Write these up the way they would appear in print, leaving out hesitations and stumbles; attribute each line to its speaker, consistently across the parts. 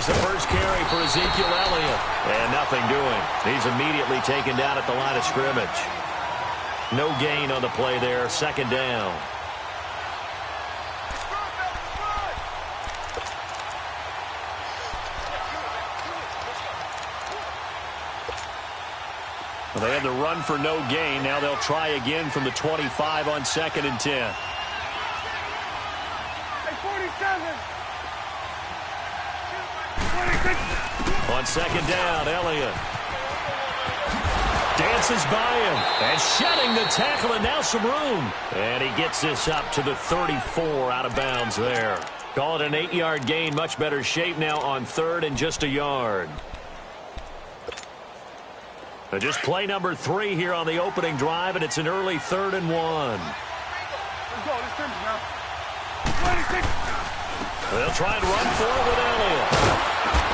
Speaker 1: the first carry for Ezekiel Elliott. And nothing doing. He's immediately taken down at the line of scrimmage. No gain on the play there. Second down. Well, they had the run for no gain. Now they'll try again from the 25 on 2nd and 10. On 2nd down, Elliott dances by him and shedding the tackle, and now some room. And he gets this up to the 34, out of bounds there. Call it an 8-yard gain. Much better shape now on 3rd and just a yard. Just play number 3 here on the opening drive, and it's an early 3rd and 1. They'll try and run for it with Elliott.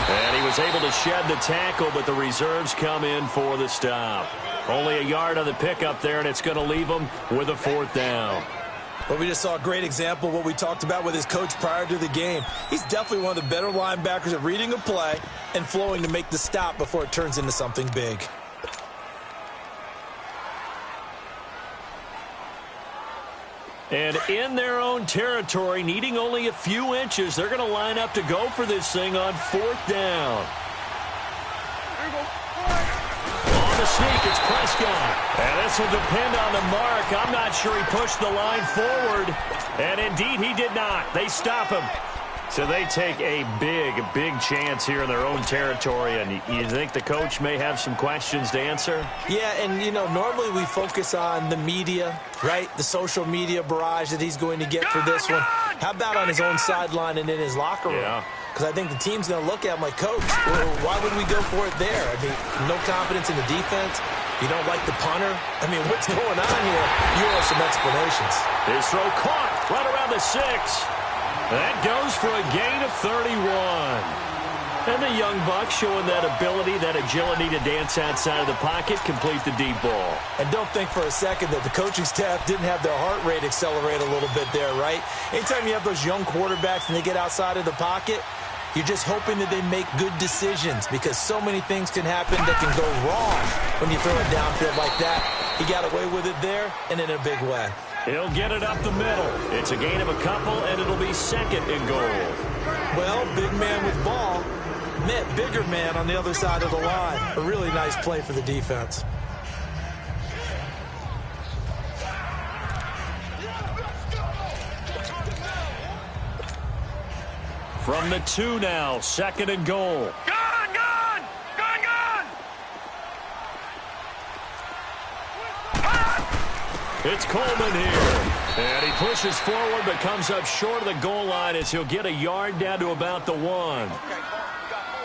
Speaker 1: And he was able to shed the tackle, but the reserves come in for the stop. Only a yard on the pickup there, and it's going to leave him with a 4th down.
Speaker 2: Well, we just saw a great example of what we talked about with his coach prior to the game. He's definitely one of the better linebackers at reading a play and flowing to make the stop before it turns into something big.
Speaker 1: And in their own territory, needing only a few inches, they're going to line up to go for this thing on 4th down. On the sneak, it's Prescott. And this will depend on the mark. I'm not sure he pushed the line forward. And indeed, he did not. They stop him. So they take a big chance here in their own territory. And you think the coach may have some questions to answer?
Speaker 2: Yeah, and, you know, normally we focus on the media, right? The social media barrage that he's going to get for this one. How about on his own sideline and in his locker room?
Speaker 1: Yeah.
Speaker 2: Because I think the team's going to look at him like, Coach, why would we go for it there? I mean, no confidence in the defense. You don't like the punter? I mean, what's going on here? You owe some explanations.
Speaker 1: His throw caught right around the 6. That goes for a gain of 31. And the young buck showing that ability, that agility to dance outside of the pocket, complete the deep ball.
Speaker 2: And don't think for a second that the coaching staff didn't have their heart rate accelerate a little bit there, right? Anytime you have those young quarterbacks and they get outside of the pocket, you're just hoping that they make good decisions because so many things can happen that can go wrong when you throw it downfield like that. He got away with it there and in a big way.
Speaker 1: He'll get it up the middle. It's a gain of a couple, and it'll be 2nd and goal.
Speaker 2: Well, big man with ball met bigger man on the other side of the line. A really nice play for the defense.
Speaker 1: From the 2 now, 2nd and goal. It's Coleman here. And he pushes forward but comes up short of the goal line as he'll get a yard down to about the 1.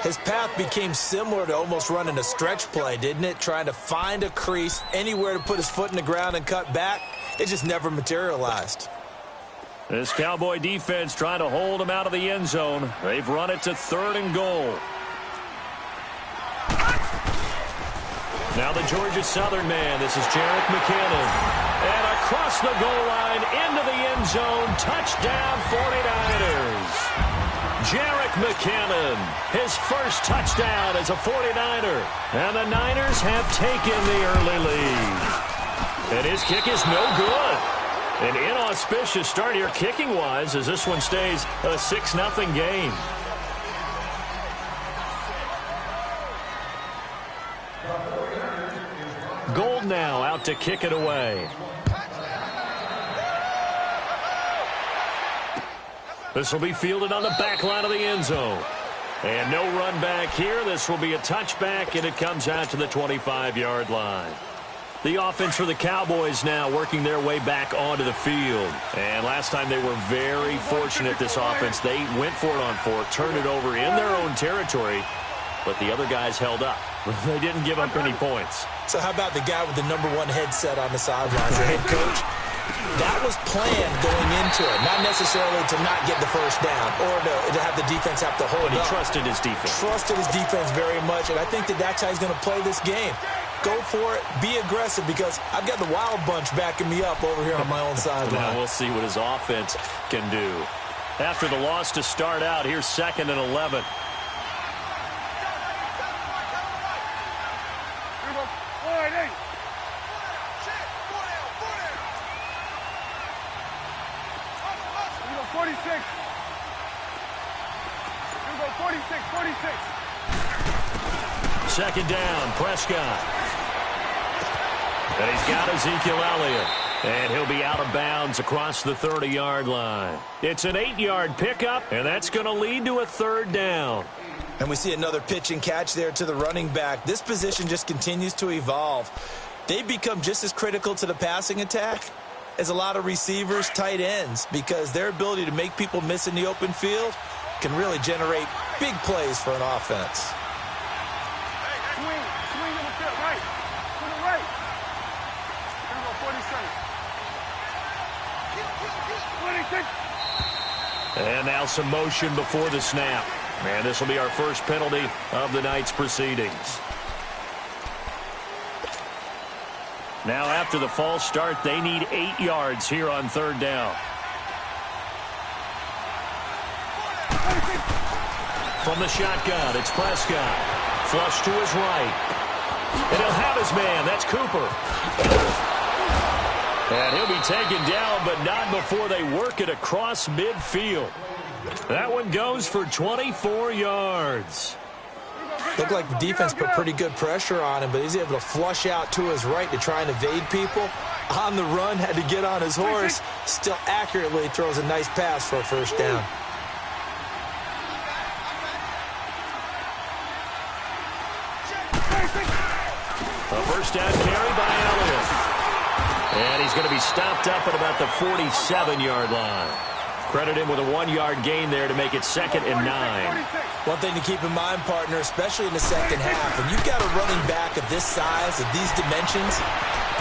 Speaker 2: His path became similar to almost running a stretch play, didn't it? Trying to find a crease, anywhere to put his foot in the ground and cut back. It just never materialized.
Speaker 1: This Cowboy defense trying to hold him out of the end zone. They've run it to 3rd and goal. Now the Georgia Southern man. This is Jerick McKinnon. And across the goal line, into the end zone, touchdown 49ers. Jerick McKinnon, his first touchdown as a 49er. And the Niners have taken the early lead. And his kick is no good. An inauspicious start here kicking-wise as this one stays a 6-0 game. Gold now out to kick it away. This will be fielded on the back line of the end zone. And no run back here. This will be a touchback, and it comes out to the 25-yard line. The offense for the Cowboys now working their way back onto the field. And last time they were very fortunate, this offense. They went for it on 4, turned it over in their own territory, but the other guys held up. They didn't give up any points.
Speaker 2: So how about the guy with the #1 headset on the sidelines, the head coach? That was planned going into it, not necessarily to not get the first down or to have the defense have to hold
Speaker 1: But he
Speaker 2: up.
Speaker 1: trusted his defense.
Speaker 2: Trusted his defense very much, and I think that that's how he's going to play this game. Go for it, be aggressive, because I've got the Wild Bunch backing me up over here on my own sideline.
Speaker 1: Now we'll see what his offense can do. After the loss to start out, here's 2nd and 11. Second down, Prescott. And he's got Ezekiel Elliott. And he'll be out of bounds across the 30-yard line. It's an 8-yard pickup, and that's going to lead to a third down.
Speaker 2: And we see another pitch and catch there to the running back. This position just continues to evolve. They become just as critical to the passing attack as a lot of receivers, tight ends, because their ability to make people miss in the open field can really generate big plays for an offense.
Speaker 3: Swing in the field, right. To the right. Here we go, 40 seconds. 26.
Speaker 1: And now some motion before the snap. And this will be our first penalty of the night's proceedings. Now after the false start, they need 8 yards here on third down. From the shotgun, it's Prescott. Flush to his right. And he'll have his man. That's Cooper. And he'll be taken down, but not before they work it across midfield. That one goes for 24 yards.
Speaker 2: Looked like the defense put pretty good pressure on him, but he's able to flush out to his right to try and evade people. On the run, had to get on his horse. Still accurately throws a nice pass for a first down.
Speaker 1: A first down carry by Elliott. And he's going to be stopped up at about the 47-yard line. Credit him with a 1-yard gain there to make it 2nd and 9.
Speaker 2: One thing to keep in mind, partner, especially in the second half, when you've got a running back of this size, of these dimensions,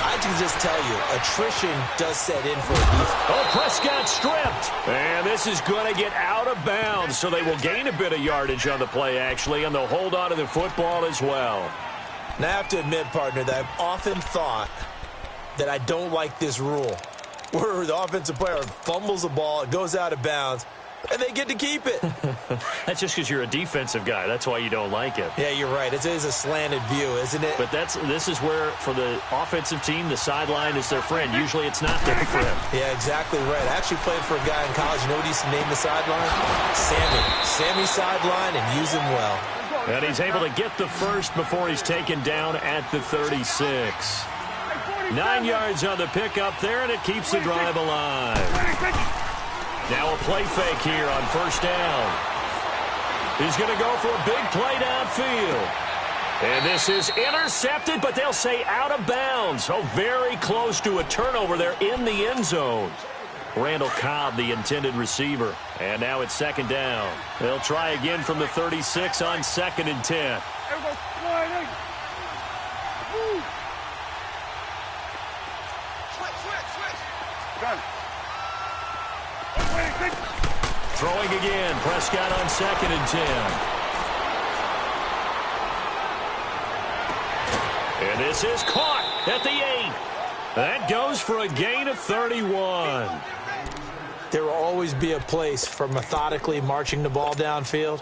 Speaker 2: I can just tell you, attrition does set in for a defense.
Speaker 1: Oh, Prescott stripped. And this is going to get out of bounds, so they will gain a bit of yardage on the play, actually, and they'll hold on to the football as well.
Speaker 2: Now, I have to admit, partner, that I've often thought that I don't like this rule, where the offensive player fumbles the ball, it goes out of bounds, and they get to keep it.
Speaker 1: That's just because you're a defensive guy. That's why you don't like it.
Speaker 2: Yeah, you're right. It is a slanted view, isn't it?
Speaker 1: But this is where, for the offensive team, the sideline is their friend. Usually it's not there for him.
Speaker 2: Yeah, exactly right. I actually played for a guy in college. You know what he used to name the sideline? Sammy. Sammy sideline, and use him well.
Speaker 1: And he's able to get the first before he's taken down at the 36. 9 yards on the pickup there, and it keeps the drive alive. Now a play fake here on first down. He's going to go for a big play downfield. And this is intercepted, but they'll say out of bounds. So very close to a turnover there in the end zone. Randall Cobb, the intended receiver. And now it's 2nd down. They'll try again from the 36 on 2nd and 10. Throwing again, Prescott on 2nd and 10. And this is caught at the 8. That goes for a gain of 31.
Speaker 2: There will always be a place for methodically marching the ball downfield.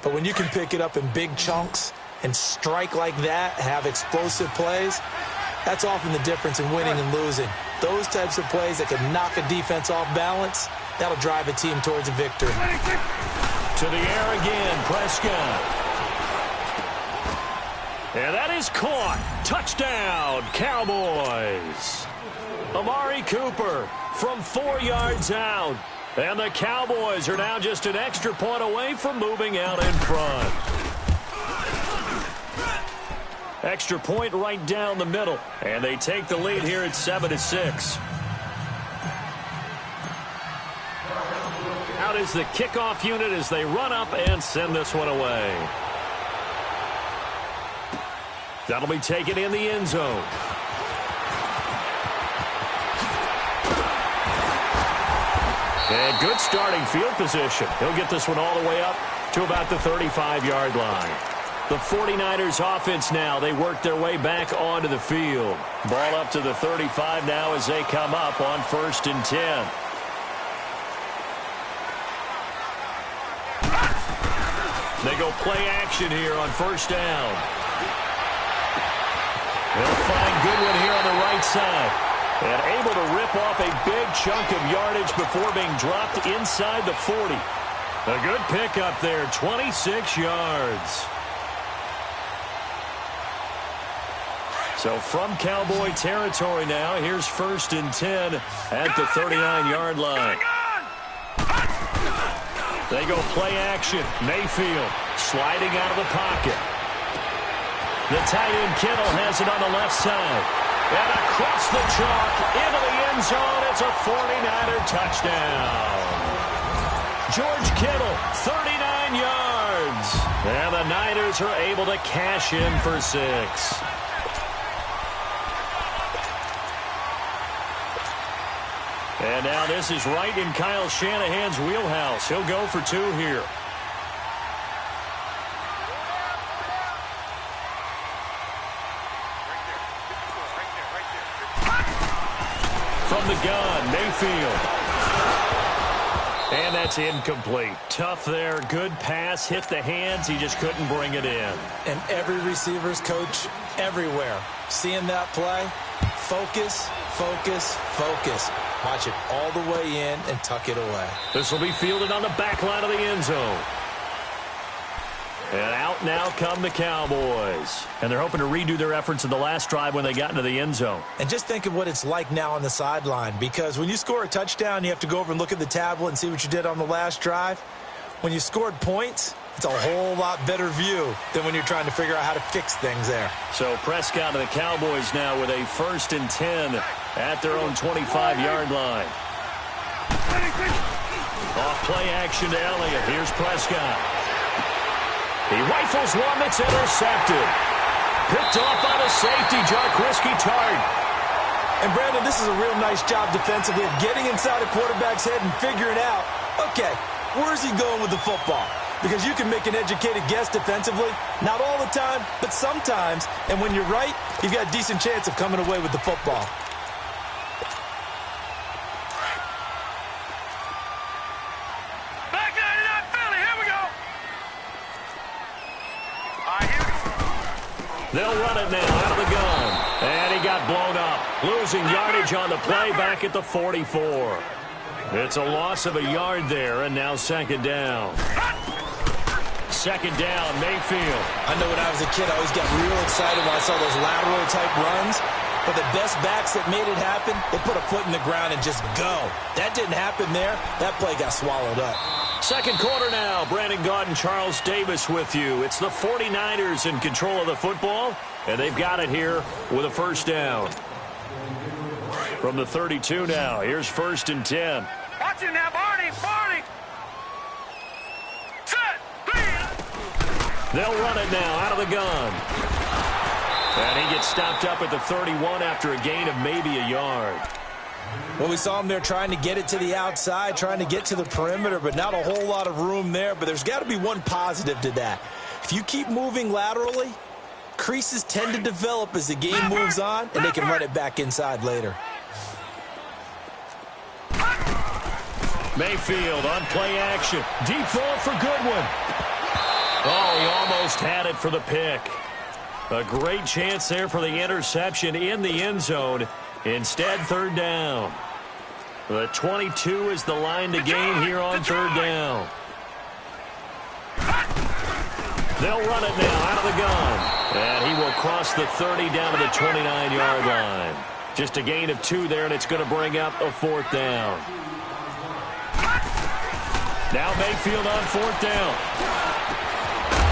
Speaker 2: But when you can pick it up in big chunks and strike like that, have explosive plays, that's often the difference in winning and losing. Those types of plays that can knock a defense off balance, that'll drive a team towards a victory.
Speaker 1: To the air again, Prescott. And that is caught. Touchdown, Cowboys. Amari Cooper from 4 yards out. And the Cowboys are now just an extra point away from moving out in front. Extra point right down the middle. And they take the lead here at 7-6. Out is the kickoff unit as they run up and send this one away. That'll be taken in the end zone. And good starting field position. He'll get this one all the way up to about the 35-yard line. The 49ers offense now, they work their way back onto the field. Ball up to the 35 now as they come up on 1st and 10. They go play action here on 1st down. They'll find Goodwin here on the right side. And able to rip off a big chunk of yardage before being dropped inside the 40. A good pickup there, 26 yards. So from Cowboy territory now, here's 1st and 10 at the 39-yard line. They go play action. Mayfield sliding out of the pocket. The tight end Kittle has it on the left side. And across the chalk into the end zone. It's a 49er touchdown. George Kittle, 39 yards. And the Niners are able to cash in for 6. And now this is right in Kyle Shanahan's wheelhouse. He'll go for 2 here. From the gun, Mayfield. And that's incomplete. Tough there. Good pass. Hit the hands. He just couldn't bring it in.
Speaker 2: And every receiver's coach everywhere. Seeing that play, focus, focus, focus. Watch it all the way in and tuck it away.
Speaker 1: This will be fielded on the back line of the end zone. And out now come the Cowboys. And they're hoping to redo their efforts in the last drive when they got into the end zone.
Speaker 2: And just think of what it's like now on the sideline, because when you score a touchdown, you have to go over and look at the tablet and see what you did on the last drive. When you scored points, it's a whole lot better view than when you're trying to figure out how to fix things there.
Speaker 1: So Prescott and the Cowboys now with a 1st and 10 at their own 25-yard line. Off play action to Elliott. Here's Prescott. He rifles one that's intercepted. Picked off by the safety, Jarquiski Tart.
Speaker 2: And, Brandon, this is a real nice job defensively of getting inside a quarterback's head and figuring out, okay, where's he going with the football? Because you can make an educated guess defensively. Not all the time, but sometimes. And when you're right, you've got a decent chance of coming away with the football.
Speaker 1: They'll run it now out of the gun. And he got blown up. Losing yardage on the play back at the 44. It's a loss of a yard there, and now 2nd down. 2nd down, Mayfield.
Speaker 2: I know when I was a kid, I always got real excited when I saw those lateral-type runs. But the best backs that made it happen, they put a foot in the ground and just go. That didn't happen there. That play got swallowed up.
Speaker 1: 2nd quarter now. Brandon Gaudin, Charles Davis with you. It's the 49ers in control of the football, and they've got it here with a 1st down. From the 32 now, here's 1st and 10.
Speaker 3: Watch it now, Barney, Barney. Set,
Speaker 1: They'll run it now out of the gun. And he gets stopped up at the 31 after a gain of maybe a yard.
Speaker 2: Well, we saw him there trying to get it to the outside, trying to get to the perimeter, but not a whole lot of room there. But there's got to be one positive to that. If you keep moving laterally, creases tend to develop as the game moves on, and they can run it back inside later.
Speaker 1: Mayfield on play action. Deep ball for Goodwin. Oh, he almost had it for the pick. A great chance there for the interception in the end zone. Instead, 3rd down. The 22 is the line to gain here on 3rd down. They'll run it now out of the gun. And he will cross the 30 down to the 29-yard line. Just a gain of 2 there, and it's going to bring up a 4th down. Now Mayfield on 4th down.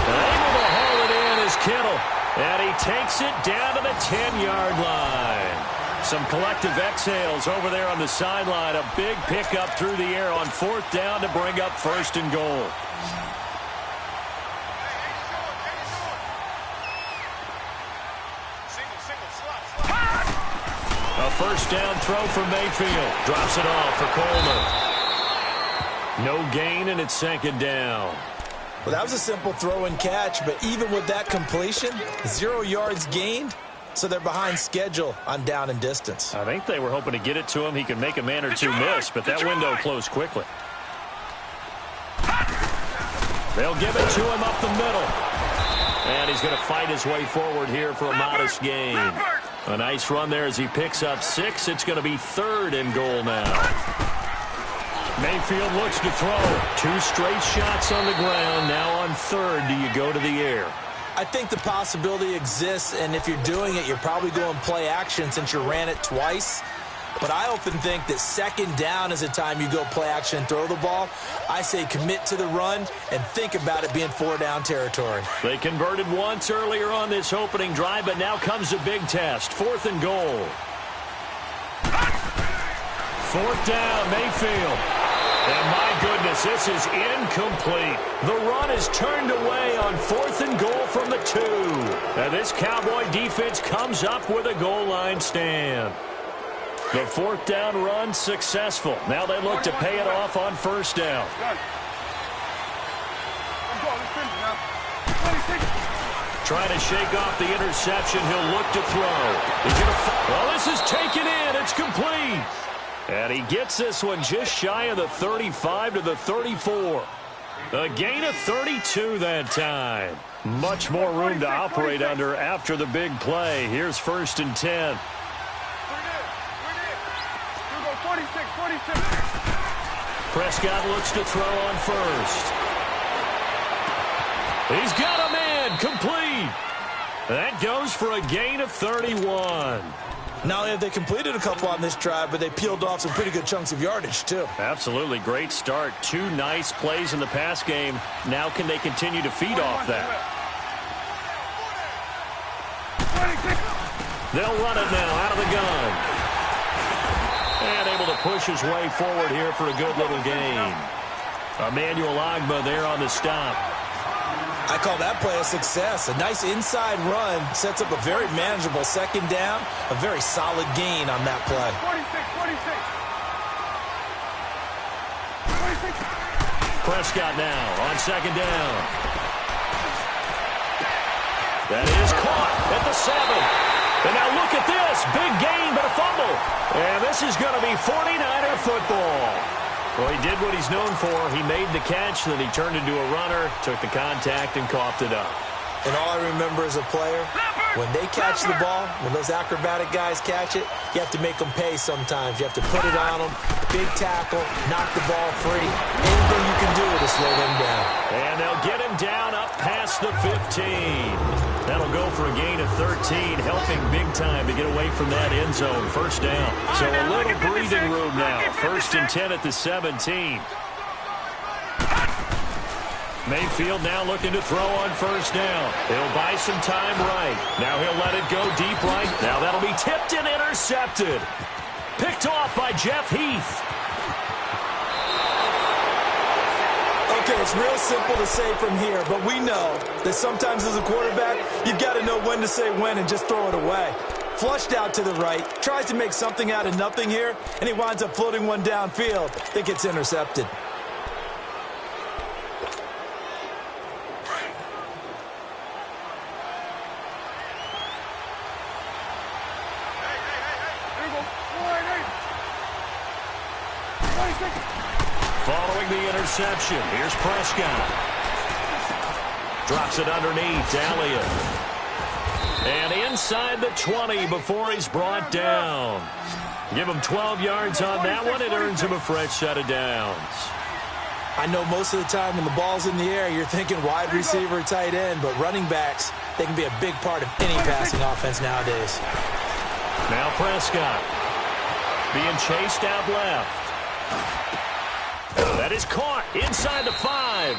Speaker 1: Able to haul it in is Kittle. And he takes it down to the 10-yard line. Some collective exhales over there on the sideline. A big pickup through the air on 4th down to bring up 1st and goal. A 1st down throw for Mayfield. Drops it off for Coleman. No gain, and it's 2nd down.
Speaker 2: Well, that was a simple throw and catch, but even with that completion, 0 yards gained, so they're behind schedule on down and distance.
Speaker 1: I think they were hoping to get it to him. He could make a man or two miss, but that window closed quickly. They'll give it to him up the middle. And he's going to fight his way forward here for a modest gain. A nice run there as he picks up 6. It's going to be 3rd and goal now. Mayfield looks to throw. 2 straight shots on the ground. Now on 3rd, do you go to the air?
Speaker 2: I think the possibility exists, and if you're doing it, you're probably going play action since you ran it twice. But I often think that 2nd down is a time you go play action and throw the ball. I say commit to the run and think about it being 4-down territory.
Speaker 1: They converted once earlier on this opening drive, but now comes a big test. 4th and goal. 4th down, Mayfield. And my goodness, this is incomplete. The run is turned away on 4th and goal from the 2. And this Cowboy defense comes up with a goal line stand. The 4th down run successful. Now they look to pay it off on 1st down. Trying to shake off the interception. He'll look to throw. Well, this is taken in. It's complete. And he gets this one just shy of the 35 to the 34. A gain of 32 that time. Much more room to operate under after the big play. Here's 1st and 10.
Speaker 3: 46.
Speaker 1: Prescott looks to throw on 1st. He's got a man, complete. That goes for a gain of 31.
Speaker 2: Not only have they completed a couple on this drive, but they peeled off some pretty good chunks of yardage, too.
Speaker 1: Absolutely great start. 2 nice plays in the pass game. Now can they continue to feed off that? They'll run it now out of the gun. And able to push his way forward here for a good little gain. Emmanuel Ogbah there on the stop.
Speaker 2: I call that play a success. A nice inside run sets up a very manageable 2nd down. A very solid gain on that play.
Speaker 3: 46.
Speaker 1: Prescott now on 2nd down. That is caught at the 7. And now look at this. Big gain, but a fumble. And this is going to be 49er football. Well, he did what he's known for. He made the catch, then he turned into a runner, took the contact, and coughed it up.
Speaker 2: And all I remember as a player, when they catch the ball, when those acrobatic guys catch it, you have to make them pay sometimes. You have to put it on them, big tackle, knock the ball free. Anything you can do to slow them down.
Speaker 1: And they'll get him down up past the 15. That'll go for a gain of 13, helping big time to get away from that end zone. 1st down. So a little breathing room now. 1st and 10 at the 17. Mayfield now looking to throw on 1st down. He'll buy some time right. Now he'll let it go deep right. Now that'll be tipped and intercepted. Picked off by Jeff Heath.
Speaker 2: Okay, it's real simple to say from here, but we know that sometimes as a quarterback, you've got to know when to say when and just throw it away. Flushed out to the right, tries to make something out of nothing here, and he winds up floating one downfield that gets intercepted.
Speaker 1: Following the interception, here's Prescott. Drops it underneath to Elliott. And inside the 20 before he's brought down. Give him 12 yards on that one. It earns him a fresh set of downs.
Speaker 2: I know most of the time when the ball's in the air, you're thinking wide receiver, tight end, but running backs, they can be a big part of any passing offense nowadays.
Speaker 1: Now Prescott being chased out left. That is caught inside the 5.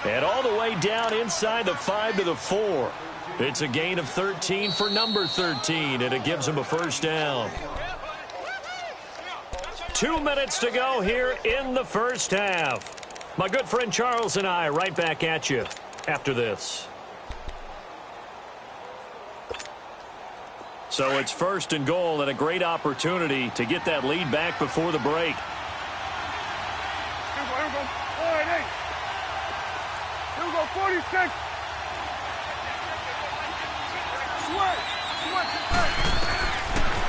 Speaker 1: And all the way down inside the 5 to the 4. It's a gain of 13 for number 13, and it gives him a 1st down. 2 minutes to go here in the 1st half. My good friend Charles and I right back at you after this. So it's 1st and goal and a great opportunity to get that lead back before the break.
Speaker 3: Here we go, 46.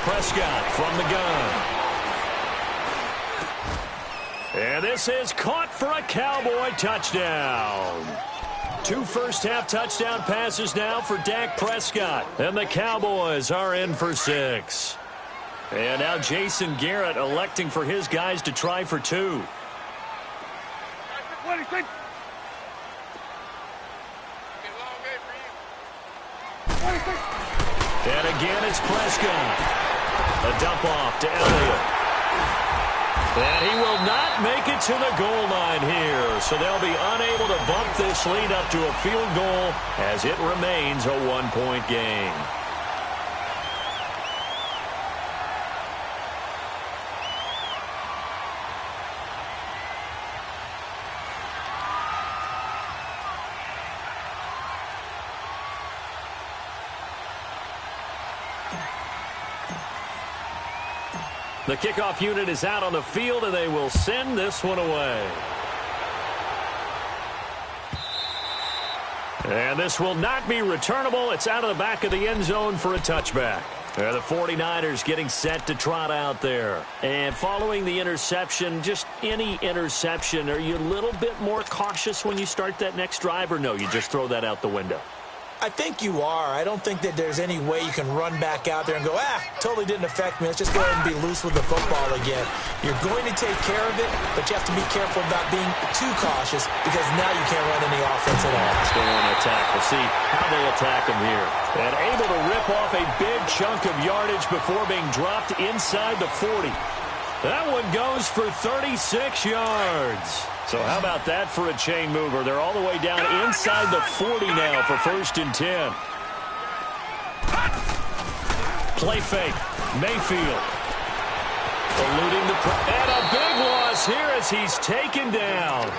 Speaker 1: Prescott from the gun. And this is caught for a Cowboy touchdown. 2 first-half touchdown passes now for Dak Prescott. And the Cowboys are in for 6. And now Jason Garrett electing for his guys to try for 2.
Speaker 3: 26.
Speaker 1: And again, it's Prescott. A dump off to Elliott. And he will not make it to the goal line here. So they'll be unable to bump this lead up to a field goal as it remains a one-point game. The kickoff unit is out on the field, and they will send this one away. And this will not be returnable. It's out of the back of the end zone for a touchback. The 49ers getting set to trot out there. And following the interception, just any interception, are you a little bit more cautious when you start that next drive, or no, you just throw that out the window?
Speaker 2: I think you are. I don't think that there's any way you can run back out there and go, totally didn't affect me. Let's just go ahead and be loose with the football again. You're going to take care of it, but you have to be careful about being too cautious because now you can't run any offense at all.
Speaker 1: Let's go on attack. We'll see how they attack him here. And able to rip off a big chunk of yardage before being dropped inside the 40. That one goes for 36 yards. So how about that for a chain mover? They're all the way down inside the 40 now for 1st and 10. Play fake. Mayfield. Eluding the and a big loss here as he's taken down.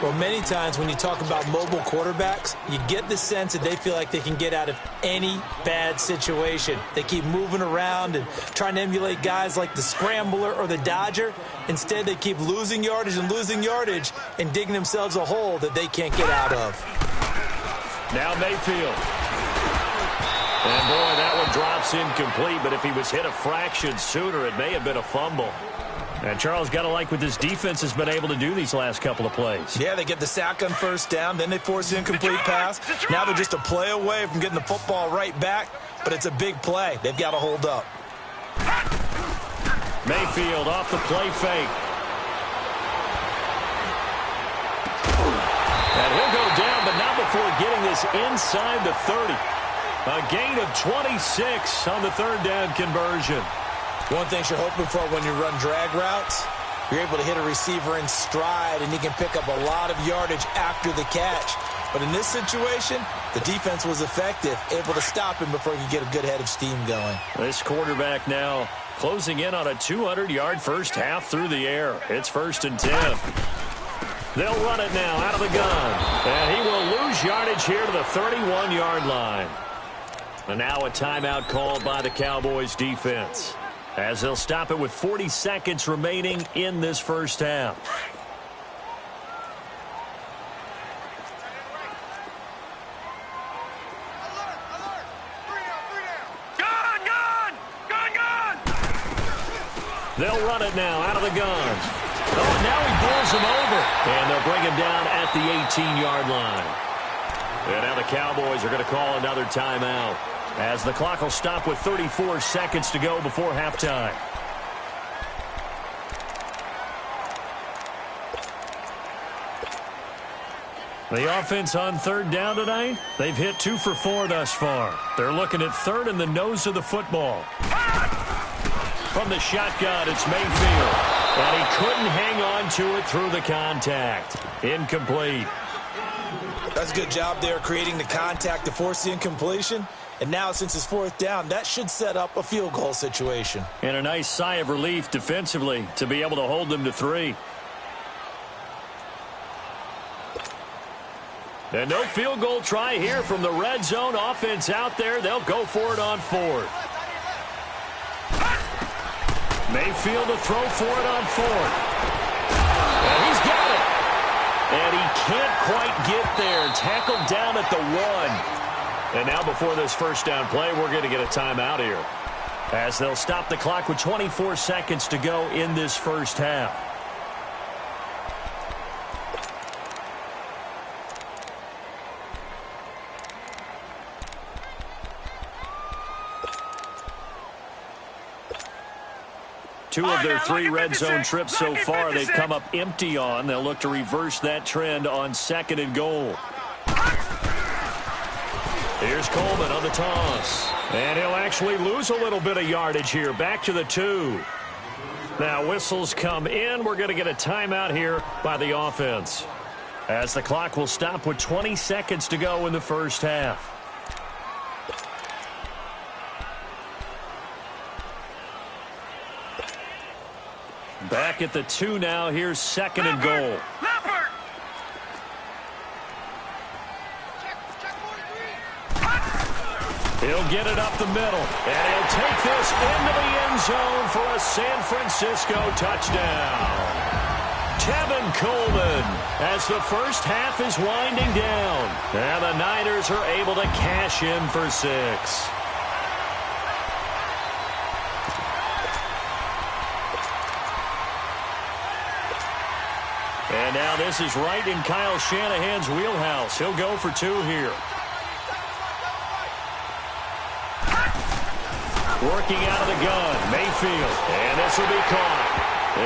Speaker 2: Well, many times when you talk about mobile quarterbacks, you get the sense that they feel like they can get out of any bad situation. They keep moving around and trying to emulate guys like the Scrambler or the Dodger. Instead, they keep losing yardage and digging themselves a hole that they can't get out of.
Speaker 1: Now Mayfield. And, boy, that one drops incomplete, but if he was hit a fraction sooner, it may have been a fumble. And Charles, got to like what this defense has been able to do these last couple of plays.
Speaker 2: Yeah, they get the sack on 1st down, then they force an incomplete pass. Now they're just a play away from getting the football right back, but it's a big play. They've got to hold up.
Speaker 1: Mayfield off the play fake. And he'll go down, but not before getting this inside the 30. A gain of 26 on the 3rd down conversion.
Speaker 2: One thing you're hoping for when you run drag routes, you're able to hit a receiver in stride, and he can pick up a lot of yardage after the catch. But in this situation, the defense was effective, able to stop him before he could get a good head of steam going.
Speaker 1: This quarterback now closing in on a 200-yard first half through the air. It's 1st and 10. They'll run it now out of the gun. And he will lose yardage here to the 31-yard line. And now a timeout called by the Cowboys defense, as they'll stop it with 40 seconds remaining in this first half. They'll run it now out of the gun. Oh, now he pulls him over. And they'll bring him down at the 18-yard line. And now the Cowboys are going to call another timeout, as the clock will stop with 34 seconds to go before halftime. The offense on 3rd down tonight, they've hit 2 for 4 thus far. They're looking at 3rd in the nose of the football. From the shotgun, it's Mayfield. And he couldn't hang on to it through the contact. Incomplete.
Speaker 2: That's a good job there creating the contact to force the incompletion. And now, since it's 4th down, that should set up a field goal situation.
Speaker 1: And a nice sigh of relief defensively to be able to hold them to 3. And no field goal try here from the red zone offense out there. They'll go for it on 4th. Mayfield to throw for it on 4th. And he's got it. And he can't quite get there. Tackled down at the 1. And now before this first down play, we're going to get a timeout here, as they'll stop the clock with 24 seconds to go in this first half. 2 of their 3 red zone trips so far they've come up empty on. They'll look to reverse that trend on 2nd and goal. Here's Coleman on the toss. And he'll actually lose a little bit of yardage here. Back to the 2. Now whistles come in. We're going to get a timeout here by the offense, as the clock will stop with 20 seconds to go in the first half. Back at the 2 now. Here's 2nd and goal. He'll get it up the middle, and he'll take this into the end zone for a San Francisco touchdown. Tevin Coleman, as the first half is winding down, and the Niners are able to cash in for 6. And now this is right in Kyle Shanahan's wheelhouse. He'll go for 2 here. Working out of the gun, Mayfield. And this will be caught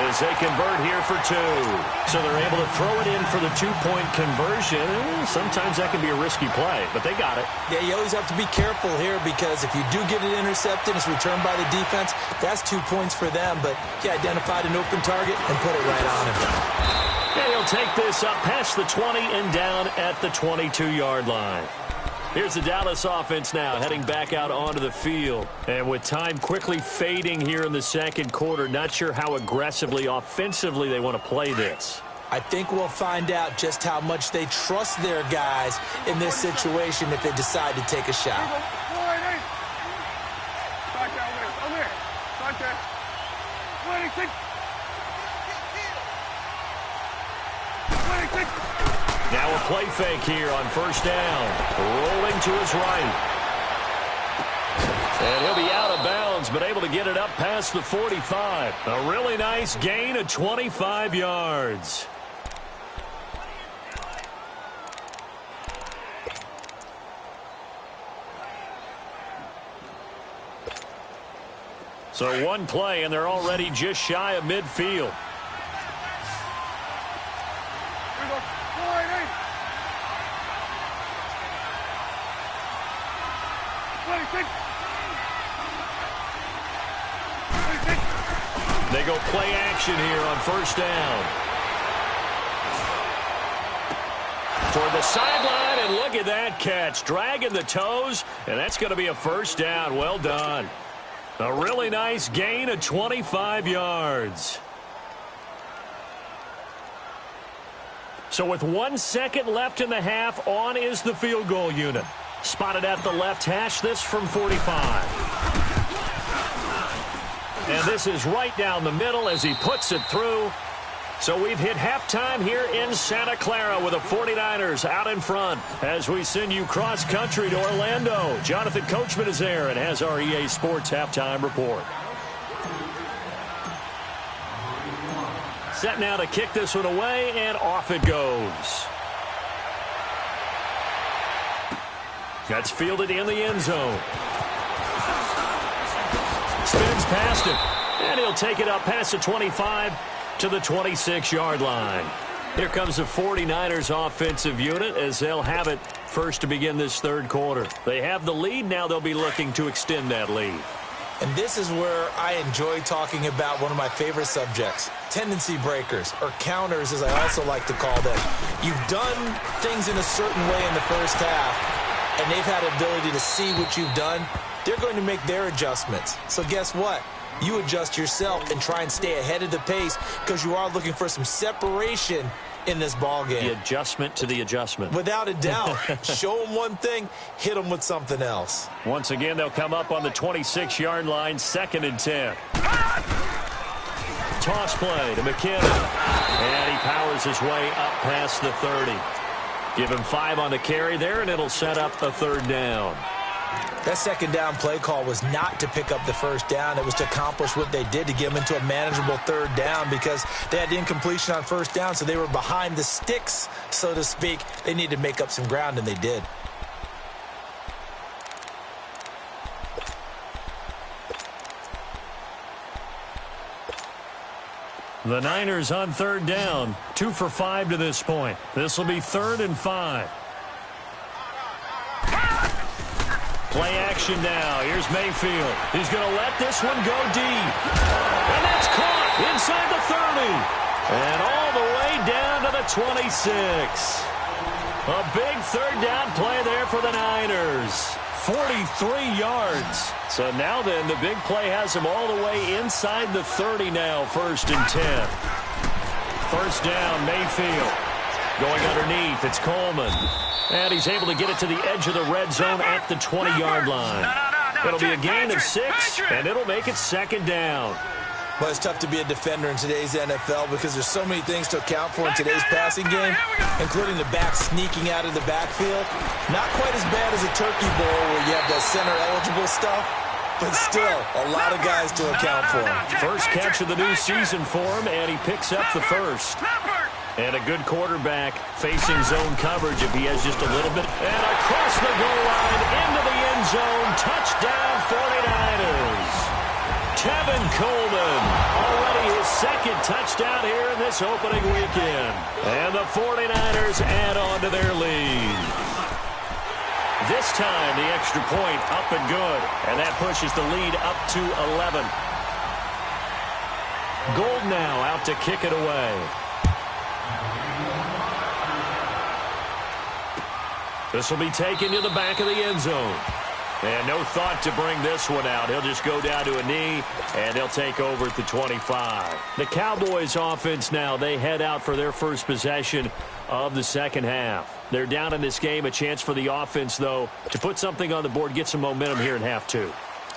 Speaker 1: as they convert here for 2. So they're able to throw it in for the 2-point conversion. Sometimes that can be a risky play, but they got it.
Speaker 2: Yeah, you always have to be careful here, because if you do get it intercepted, it's returned by the defense, that's 2 points for them. But he identified an open target and put it right on him.
Speaker 1: And he'll take this up past the 20 and down at the 22-yard line. Here's the Dallas offense now heading back out onto the field. And with time quickly fading here in the second quarter, not sure how aggressively, offensively they want to play this.
Speaker 2: I think we'll find out just how much they trust their guys in this situation if they decide to take a shot.
Speaker 1: Now a play fake here on first down. Rolling to his right. And he'll be out of bounds, but able to get it up past the 45. A really nice gain of 25 yards. So one play, and they're already just shy of midfield. They go play action here on first down. Toward the sideline, and look at that catch. Dragging the toes, and that's going to be a first down. Well done. A really nice gain of 25 yards. So with 1 second left in the half, on is the field goal unit. Spotted at the left hash, this from 45. And this is right down the middle as he puts it through. So we've hit halftime here in Santa Clara with the 49ers out in front as we send you cross-country to Orlando. Jonathan Coachman is there and has our EA Sports halftime report. Set now to kick this one away, and off it goes. That's fielded in the end zone. Spins past him, and he'll take it up past the 25 to the 26-yard line. Here comes the 49ers offensive unit as they'll have it first to begin this third quarter. They have the lead. Now they'll be looking to extend that lead.
Speaker 2: And this is where I enjoy talking about one of my favorite subjects, tendency breakers, or counters as I also like to call them. You've done things in a certain way in the first half, and they've had the ability to see what you've done. They're going to make their adjustments. So guess what? You adjust yourself and try and stay ahead of the pace because you are looking for some separation in this ball game.
Speaker 1: The adjustment to the adjustment.
Speaker 2: Without a doubt. Show them one thing, hit them with something else.
Speaker 1: Once again, they'll come up on the 26-yard line, 2nd and 10. Toss play to McKinnon. And he powers his way up past the 30. Give him 5 on the carry there, and it'll set up a third down.
Speaker 2: That second down play call was not to pick up the first down. It was to accomplish what they did, to get them into a manageable third down, because they had the incompletion on first down, so they were behind the sticks, so to speak. They needed to make up some ground, and they did.
Speaker 1: The Niners on third down. 2 for 5 to this point. This will be 3rd and 5. Play action now. Here's Mayfield. He's going to let this one go deep. And that's caught inside the 30. And all the way down to the 26. A big third down play there for the Niners. 43 yards. So now then, the big play has him all the way inside the 30 now, 1st and 10. First down, Mayfield. Going underneath, it's Coleman. And he's able to get it to the edge of the red zone at the 20-yard line. It'll be a gain of 6, and it'll make it 2nd down.
Speaker 2: Well, it's tough to be a defender in today's NFL because there's so many things to account for in today's passing game, including the back sneaking out of the backfield. Not quite as bad as a turkey bowl where you have the center-eligible stuff, but still a lot of guys to account for.
Speaker 1: First catch of the new season for him, and he picks up the first. And a good quarterback facing zone coverage if he has just a little bit. And across the goal line, into the end zone, touchdown 49ers. Tevin Coleman, already his 2nd touchdown here in this opening weekend. And the 49ers add on to their lead. This time, the extra point up and good. And that pushes the lead up to 11. Gold now out to kick it away. This will be taken to the back of the end zone. And no thought to bring this one out. He'll just go down to a knee, and they'll take over at the 25. The Cowboys offense now, they head out for their first possession of the second half. They're down in this game. A chance for the offense, though, to put something on the board, get some momentum here in half 2.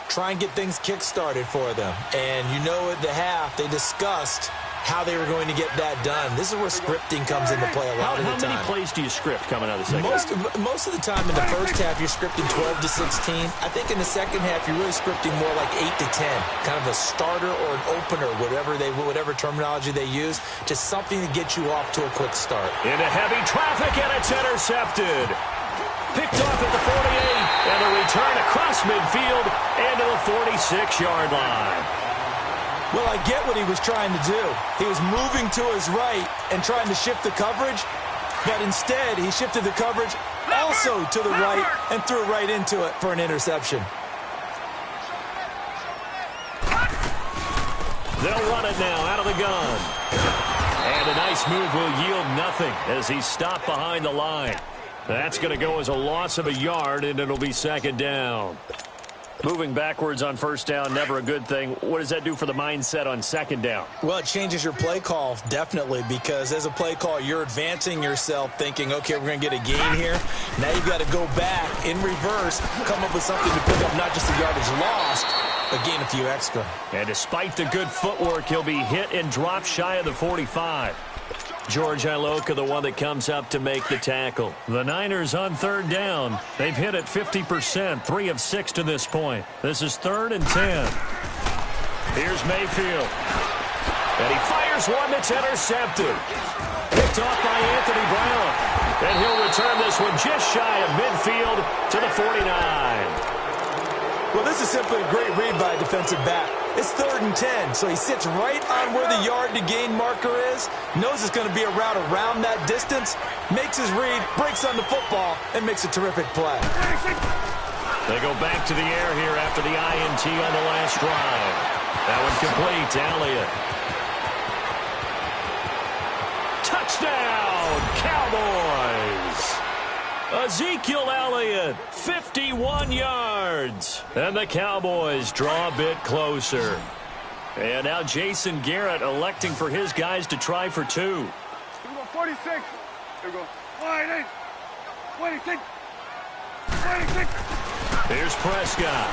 Speaker 2: Try and get things kick-started for them. And you know at the half, they discussed how they were going to get that done. This is where scripting comes into play a lot of the time.
Speaker 1: How many plays do you script coming out of the second half?
Speaker 2: Most of the time in the first half, you're scripting 12 to 16. I think in the second half, you're really scripting more like 8 to 10. Kind of a starter or an opener, whatever terminology they use. Just something to get you off to a quick start.
Speaker 1: Into heavy traffic, and it's intercepted. Picked off at the 48, and a return across midfield and to the 46-yard line.
Speaker 2: Well, I get what he was trying to do. He was moving to his right and trying to shift the coverage, but instead he shifted the coverage also to the right and threw it right into it for an interception.
Speaker 1: They'll run it now out of the gun. And a nice move will yield nothing as he's stopped behind the line. That's going to go as a loss of a yard, and it'll be 2nd down. Moving backwards on first down, never a good thing. What does that do for the mindset on 2nd down?
Speaker 2: Well, it changes your play call, definitely, because as a play call, you're advancing yourself thinking, okay, we're going to get a gain here. Now you've got to go back in reverse, come up with something to pick up not just the yardage lost, but gain a few extra.
Speaker 1: And despite the good footwork, he'll be hit and dropped shy of the 45. George Iloka, the one that comes up to make the tackle. The Niners on third down. They've hit it 50%, 3 of 6 to this point. This is 3rd and 10. Here's Mayfield. And he fires one that's intercepted. Picked off by Anthony Brown. And he'll return this one just shy of midfield to the 49.
Speaker 2: Well, this is simply a great read by a defensive back. It's 3rd and 10, so he sits right on where the yard-to-gain marker is, knows it's going to be a route around that distance, makes his read, breaks on the football, and makes a terrific play.
Speaker 1: They go back to the air here after the INT on the last drive. That one complete to Elliott. Touchdown, Cowboys! Ezekiel Elliott, 51 yards. And the Cowboys draw a bit closer. And now Jason Garrett electing for his guys to try for 2.
Speaker 3: Here we go, 46. Here we go. 26. 26.
Speaker 1: Here's Prescott.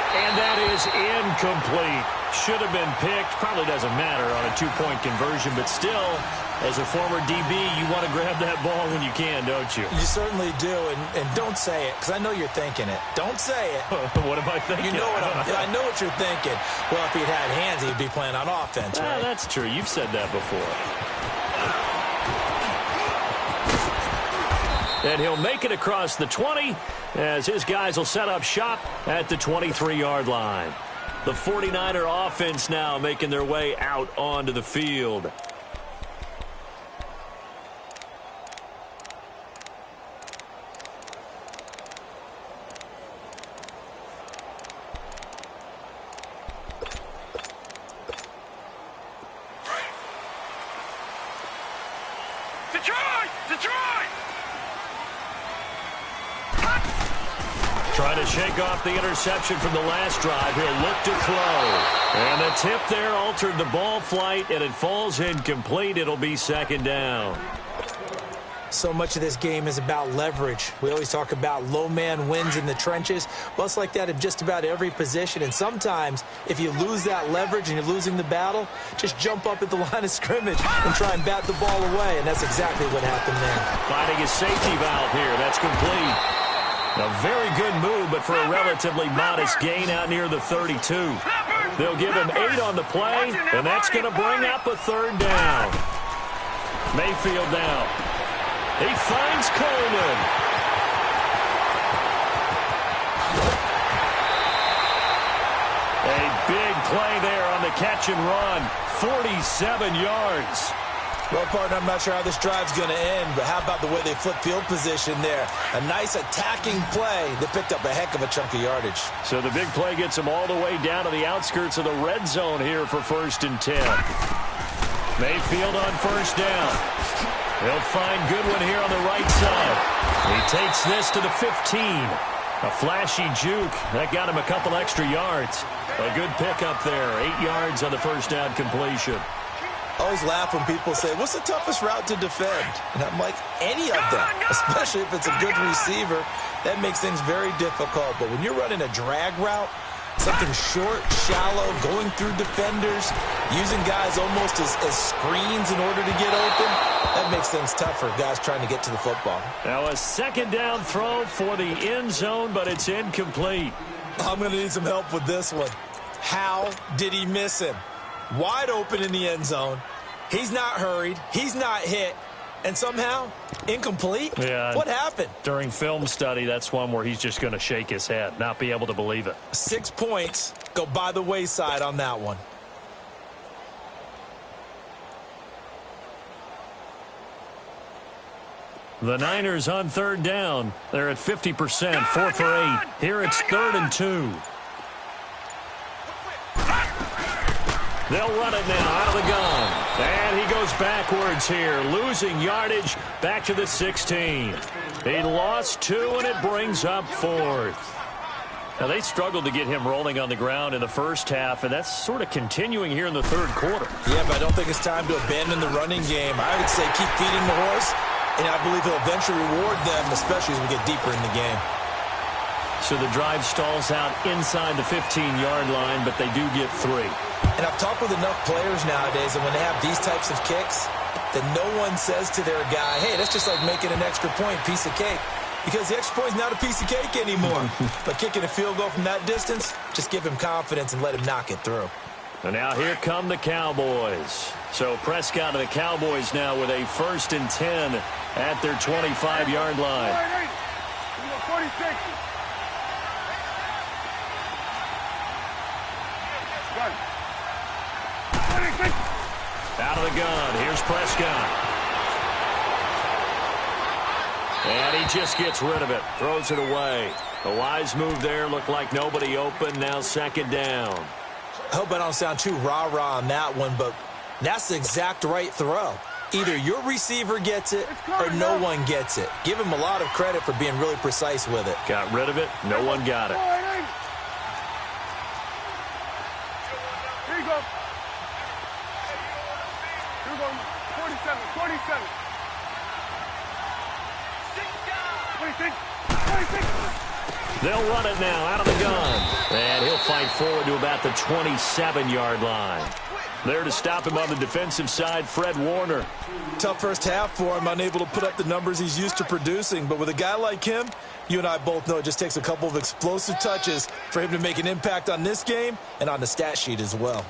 Speaker 1: And that is incomplete. Should have been picked. Probably doesn't matter on a 2-point conversion, but still, as a former DB, you want to grab that ball when you can, don't you?
Speaker 2: You certainly do, and don't say it, because I know you're thinking it. Don't say it.
Speaker 1: What am I thinking?
Speaker 2: You know I know what you're thinking. Well, if he'd had hands, he'd be playing on offense, right?
Speaker 1: That's true. You've said that before. And he'll make it across the 20 as his guys will set up shop at the 23-yard line. The 49er offense now making their way out onto the field.
Speaker 2: Trying to shake off the interception from the last drive. He'll look to throw.
Speaker 1: And the tip there altered the ball flight, and it falls incomplete. It'll be second down.
Speaker 2: So much of this game is about leverage. We always talk about low man wins in the trenches. Well, it's like that in just about every position. And sometimes, if you lose that leverage and you're losing the battle, just jump up at the line of scrimmage and try and bat the ball away. And that's exactly what happened there.
Speaker 1: Finding a safety valve here. That's complete. A very good move, but for a relatively modest gain out near the 32. They'll give him 8 on the play, and that's going to bring up a third down. Mayfield now. He finds Coleman. A big play there on the catch and run. 47 yards.
Speaker 2: Well, partner, I'm not sure how this drive's going to end, but how about the way they flip field position there? A nice attacking play that picked up a heck of a chunk of yardage.
Speaker 1: So the big play gets them all the way down to the outskirts of the red zone here for 1st and 10. Mayfield on first down. He'll find Goodwin here on the right side. He takes this to the 15. A flashy juke. That got him a couple extra yards. A good pickup there. 8 yards on the first down completion.
Speaker 2: I always laugh when people say, what's the toughest route to defend? And I'm like, any of them, especially if it's a good receiver. That makes things very difficult. But when you're running a drag route, something short, shallow, going through defenders, using guys almost as screens in order to get open, that makes things tough for guys trying to get to the football.
Speaker 1: Now a second down throw for the end zone, but it's incomplete.
Speaker 2: I'm going to need some help with this one. How did he miss him? Wide open in the end zone. He's not hurried. He's not hit. And somehow, incomplete?
Speaker 1: Yeah.
Speaker 2: What happened?
Speaker 1: During film study, that's one where he's just going to shake his head, not be able to believe it.
Speaker 2: 6 points go by the wayside on that one.
Speaker 1: The Niners on third down. They're at 50%, 4 for 8. Here it's 3rd and 2. They'll run it now out of the gun. And he goes backwards here, losing yardage back to the 16. He lost 2, and it brings up 4th. Now, they struggled to get him rolling on the ground in the first half, and that's sort of continuing here in the third quarter.
Speaker 2: Yeah, but I don't think it's time to abandon the running game. I would say keep feeding the horse, and I believe he'll eventually reward them, especially as we get deeper in the game.
Speaker 1: So the drive stalls out inside the 15-yard line, but they do get 3.
Speaker 2: And I've talked with enough players nowadays, and when they have these types of kicks, that no one says to their guy, hey, that's just like making an extra point, piece of cake. Because the extra point's not a piece of cake anymore. But kicking a field goal from that distance, just give him confidence and let him knock it through.
Speaker 1: And now here come the Cowboys. So Prescott and the Cowboys now with a 1st and 10 at their 25-yard line.
Speaker 3: 46.
Speaker 1: Out of the gun. Here's Prescott. And he just gets rid of it. Throws it away. A wise move there. Looked like nobody open. Now 2nd down.
Speaker 2: I hope I don't sound too rah-rah on that one, but that's the exact right throw. Either your receiver gets it or no one gets it. Give him a lot of credit for being really precise with it.
Speaker 1: Got rid of it. No one got it.
Speaker 3: Here you go. Here we go. 47. 27. 26. 26.
Speaker 1: They'll run it now out of the gun. And he'll fight forward to about the 27-yard line. There to stop him on the defensive side, Fred Warner.
Speaker 2: Tough first half for him, unable to put up the numbers he's used to producing. But with a guy like him, you and I both know it just takes a couple of explosive touches for him to make an impact on this game and on the stat sheet as well.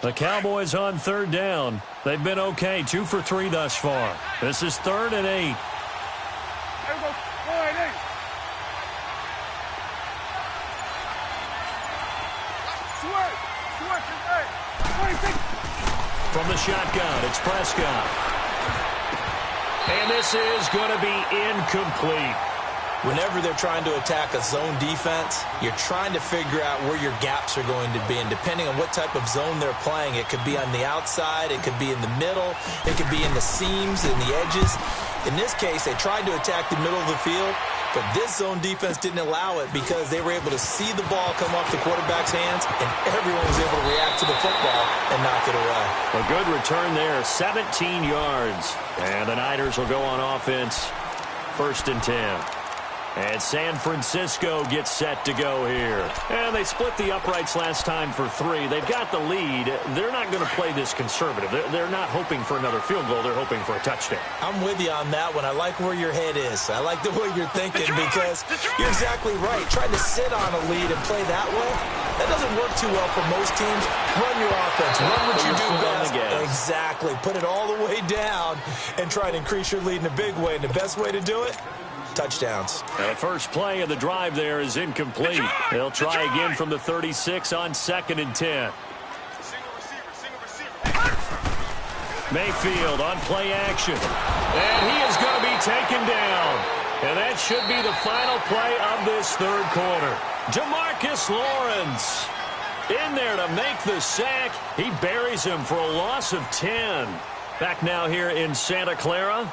Speaker 1: The Cowboys on 3rd down. They've been okay, 2 for 3 thus far. This is 3rd and 8.
Speaker 3: There we go. 4 and 8.
Speaker 1: From the shotgun, it's Prescott. And this is going to be incomplete.
Speaker 2: Whenever they're trying to attack a zone defense, you're trying to figure out where your gaps are going to be. And depending on what type of zone they're playing, it could be on the outside, it could be in the middle, it could be in the seams and the edges. In this case, they tried to attack the middle of the field, but this zone defense didn't allow it because they were able to see the ball come off the quarterback's hands, and everyone was able to react to the football and knock it away.
Speaker 1: A good return there, 17 yards. And the Niners will go on offense, 1st and 10. And San Francisco gets set to go here. And they split the uprights last time for 3. They've got the lead. They're not going to play this conservative. They're not hoping for another field goal. They're hoping for a touchdown.
Speaker 2: I'm with you on that one. I like where your head is. I like the way you're thinking because you're exactly right. Trying to sit on a lead and play that way, that doesn't work too well for most teams. Run your offense. Run what you do best. Exactly. Put it all the way down and try to increase your lead in a big way. And the best way to do it? Touchdowns.
Speaker 1: The first play of the drive there is incomplete. They'll try again from the 36 on 2nd and 10. Mayfield on play action. And he is going to be taken down. And that should be the final play of this 3rd quarter. Jamarcus Lawrence in there to make the sack. He buries him for a loss of 10. Back now here in Santa Clara.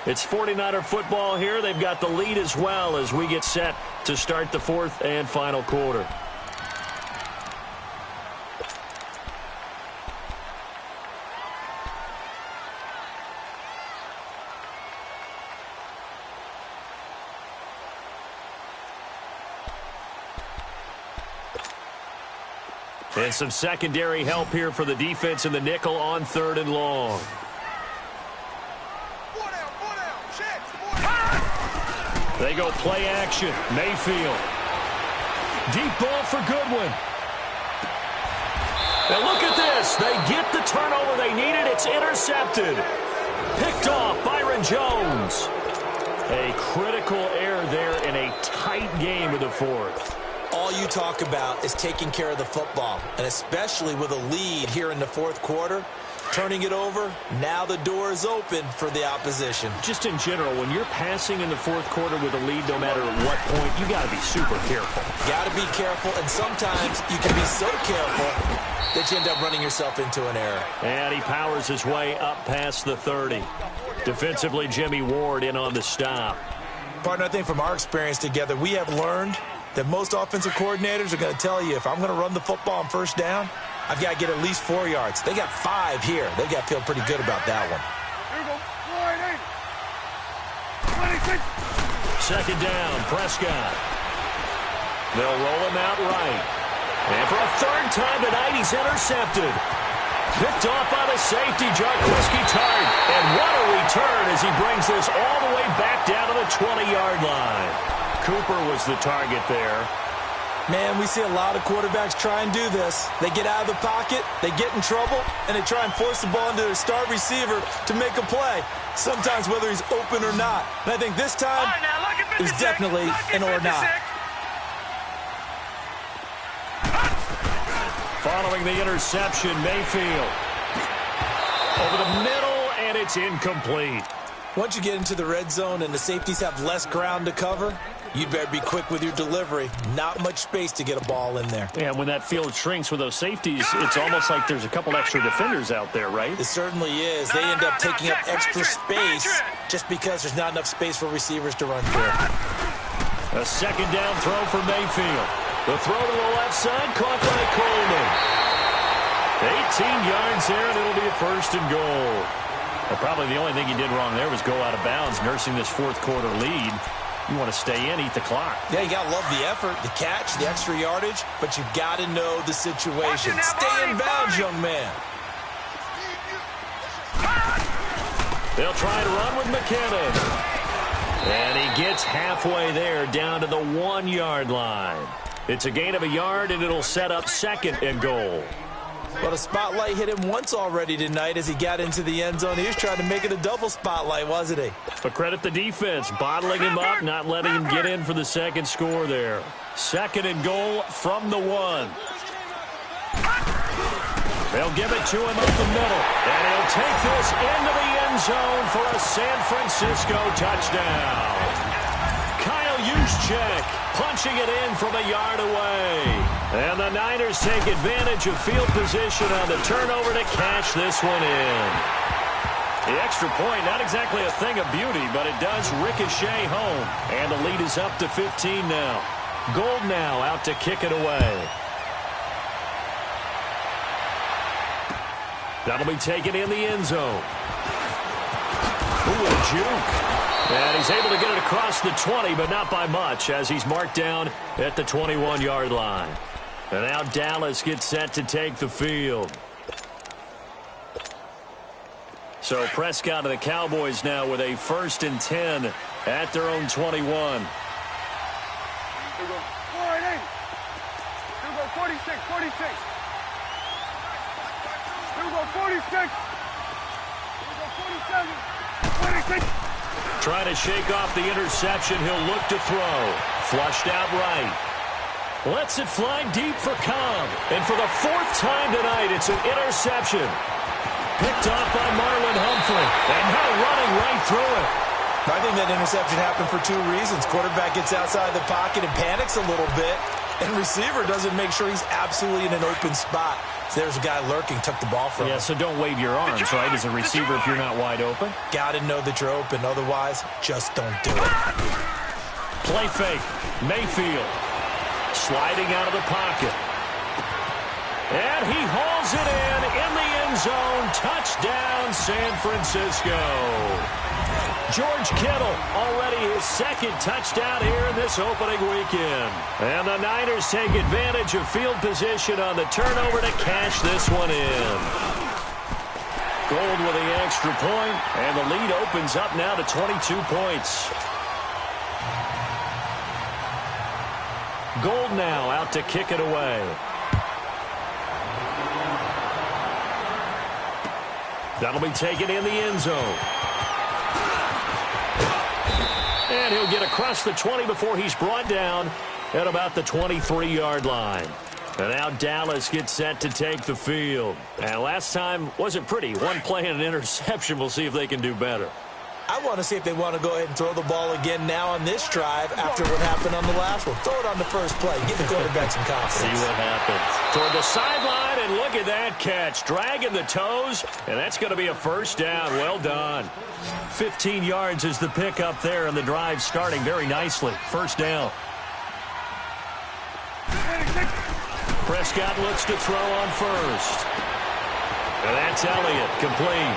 Speaker 1: It's 49er football here. They've got the lead as well as we get set to start the 4th and final quarter. And some secondary help here for the defense in the nickel on 3rd and long. They go play action. Mayfield. Deep ball for Goodwin. Now look at this. They get the turnover they needed. It's intercepted. Picked off Byron Jones. A critical error there in a tight game of the 4th.
Speaker 2: All you talk about is taking care of the football, and especially with a lead here in the 4th quarter. Turning it over, now the door is open for the opposition.
Speaker 1: Just in general, when you're passing in the 4th quarter with a lead, no matter at what point, you got to be super careful.
Speaker 2: Got to be careful, and sometimes you can be so careful that you end up running yourself into an error.
Speaker 1: And he powers his way up past the 30. Defensively, Jimmy Ward in on the stop.
Speaker 2: Partner, I think from our experience together, we have learned that most offensive coordinators are going to tell you, if I'm going to run the football on 1st down, I've got to get at least 4 yards. They got 5 here. They got to feel pretty good about that one.
Speaker 3: Here we go. 26.
Speaker 1: 2nd down, Prescott. They'll roll him out right. And for a 3rd time tonight, he's intercepted. Picked off by the safety, Jarquiski Tart. And what a return as he brings this all the way back down to the 20-yard line. Cooper was the target there.
Speaker 2: Man, we see a lot of quarterbacks try and do this. They get out of the pocket, they get in trouble, and they try and force the ball into their star receiver to make a play, sometimes whether he's open or not. And I think this time, it was definitely an or not.
Speaker 1: Following the interception, Mayfield. Over the middle, and it's incomplete.
Speaker 2: Once you get into the red zone and the safeties have less ground to cover, you'd better be quick with your delivery. Not much space to get a ball in there.
Speaker 1: Yeah, when that field shrinks with those safeties, it's almost like there's a couple extra defenders out there, right?
Speaker 2: It certainly is. They end up taking up extra space just because there's not enough space for receivers to run through.
Speaker 1: A 2nd down throw for Mayfield. The throw to the left side, caught by Coleman. 18 yards there, and it'll be a 1st and goal. Well, probably the only thing he did wrong there was go out of bounds, nursing this 4th quarter lead. You want to stay in, eat the clock.
Speaker 2: Yeah, you got to love the effort, the catch, the extra yardage, but you got to know the situation. Stay in bounds, young man.
Speaker 1: They'll try to run with McKinnon. And he gets halfway there, down to the 1-yard line. It's a gain of a yard, and it'll set up 2nd and goal.
Speaker 2: Well, the spotlight hit him once already tonight as he got into the end zone. He was trying to make it a double spotlight, wasn't he?
Speaker 1: But credit the defense, bottling him up, not letting him get in for the 2nd score there. 2nd and goal from the 1. They'll give it to him up the middle. And he'll take this into the end zone for a San Francisco touchdown. Kyle Juszczyk punching it in from a yard away. And the Niners take advantage of field position on the turnover to cash this one in. The extra point, not exactly a thing of beauty, but it does ricochet home. And the lead is up to 15 now. Gold now out to kick it away. That'll be taken in the end zone. Ooh, a juke. And he's able to get it across the 20, but not by much, as he's marked down at the 21-yard line. And now Dallas gets set to take the field. So Prescott and the Cowboys now with a 1st and 10 at their own 21.
Speaker 3: Here we go. 4-8. Here we go. 46. 46. Here we go. 46. Here we go. 47. 46.
Speaker 1: Trying to shake off the interception. He'll look to throw. Flushed out right. Lets it fly deep for Cobb. And for the 4th time tonight, it's an interception. Picked off by Marlon Humphrey. And now running right through it.
Speaker 2: I think that interception happened for 2 reasons. Quarterback gets outside the pocket and panics a little bit. And receiver doesn't make sure he's absolutely in an open spot. So there's a guy lurking, took the ball from him.
Speaker 1: Yeah, so don't wave your arms, right, as a receiver if you're not wide open.
Speaker 2: Got to know that you're open. Otherwise, just don't do it.
Speaker 1: Play fake. Mayfield. Sliding out of the pocket. And he hauls it in the end zone. Touchdown, San Francisco. George Kittle already his 2nd touchdown here in this opening weekend. And the Niners take advantage of field position on the turnover to cash this one in. Gold with the extra point, and the lead opens up now to 22 points. Gold now out to kick it away. That'll be taken in the end zone. And he'll get across the 20 before he's brought down at about the 23-yard line. And now Dallas gets set to take the field. And last time wasn't pretty. One play and an interception. We'll see if they can do better.
Speaker 2: I want to see if they want to go ahead and throw the ball again now on this drive after what happened on the last one. Throw it on the first play. Give the quarterback some confidence.
Speaker 1: See what happens. Toward the sideline, and look at that catch. Dragging the toes, and that's going to be a 1st down. Well done. 15 yards is the pick up there, and the drive starting very nicely. 1st down. Prescott looks to throw on 1st. And that's Elliott, complete.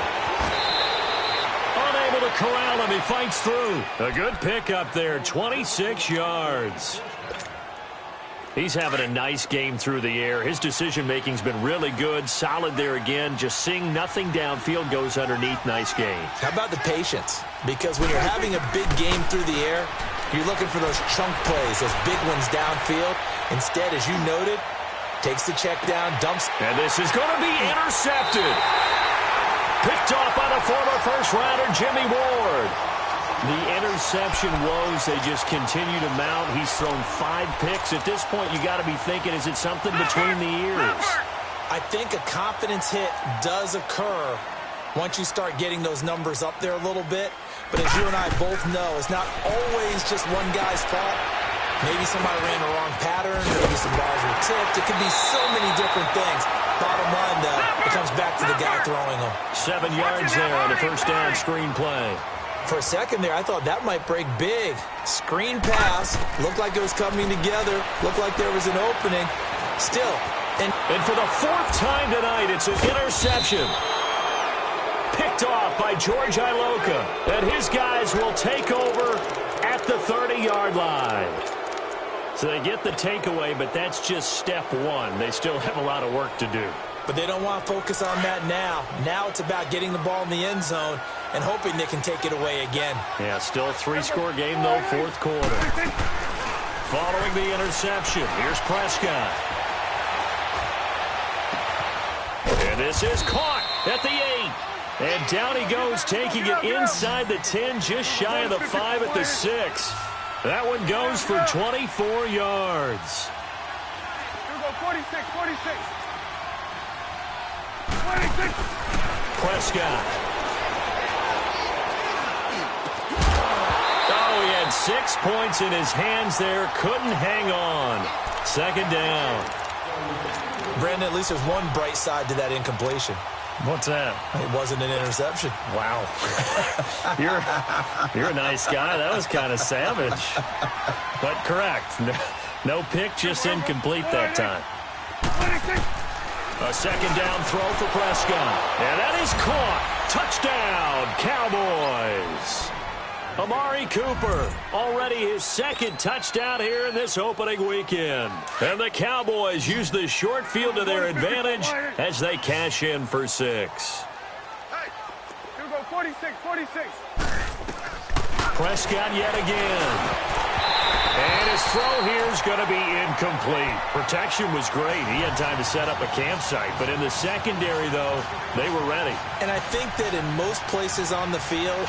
Speaker 1: Unable to corral him, he fights through. A good pickup there, 26 yards. He's having a nice game through the air. His decision-making's been really good, solid there again. Just seeing nothing downfield goes underneath. Nice game.
Speaker 2: How about the patience? Because when you're having a big game through the air, you're looking for those chunk plays, those big ones downfield. Instead, as you noted, takes the check down, dumps.
Speaker 1: And this is going to be intercepted. Picked off by the former first-rounder, Jimmy Ward. The interception woes, they just continue to mount. He's thrown 5 picks. At this point, you got to be thinking, is it something between the ears?
Speaker 2: I think a confidence hit does occur once you start getting those numbers up there a little bit. But as you and I both know, it's not always just one guy's fault. Maybe somebody ran the wrong pattern. Maybe some balls were tipped. It could be so many different things. Bottom line, though, it comes back to the guy throwing them.
Speaker 1: 7 yards there on the 1st down screen play.
Speaker 2: For a second there, I thought that might break big. Screen pass. Looked like it was coming together. Looked like there was an opening. Still. And
Speaker 1: for the 4th time tonight, it's an interception. Picked off by George Iloka. And his guys will take over at the 30-yard line. So they get the takeaway, but that's just step 1. They still have a lot of work to do.
Speaker 2: But they don't want to focus on that now. Now it's about getting the ball in the end zone and hoping they can take it away again.
Speaker 1: Yeah, still a 3-score game, though, 4th quarter. Following the interception, here's Prescott. And this is caught at the 8. And down he goes, taking it inside the 10, just shy of the 5 at the 6. That one goes for 24 yards.
Speaker 3: Here we go, 46, 46. 26.
Speaker 1: Prescott. Oh, he had 6 points in his hands there. Couldn't hang on. Second down.
Speaker 2: Brandon, at least there's one bright side to that incompletion.
Speaker 4: What's that?
Speaker 2: It wasn't an interception.
Speaker 4: Wow. You're a nice guy. That was kind of savage. But correct. No pick, just incomplete that time.
Speaker 3: 26.
Speaker 1: A second down throw for Prescott. And that is caught. Touchdown, Cowboys. Amari Cooper, already his second touchdown here in this opening weekend. And the Cowboys use the short field to their advantage as they cash in for 6.
Speaker 3: Hey, you go 46, 46.
Speaker 1: Prescott yet again. And his throw here is going to be incomplete. Protection was great. He had time to set up a campsite. But in the secondary, though, they were ready.
Speaker 2: And I think that in most places on the field,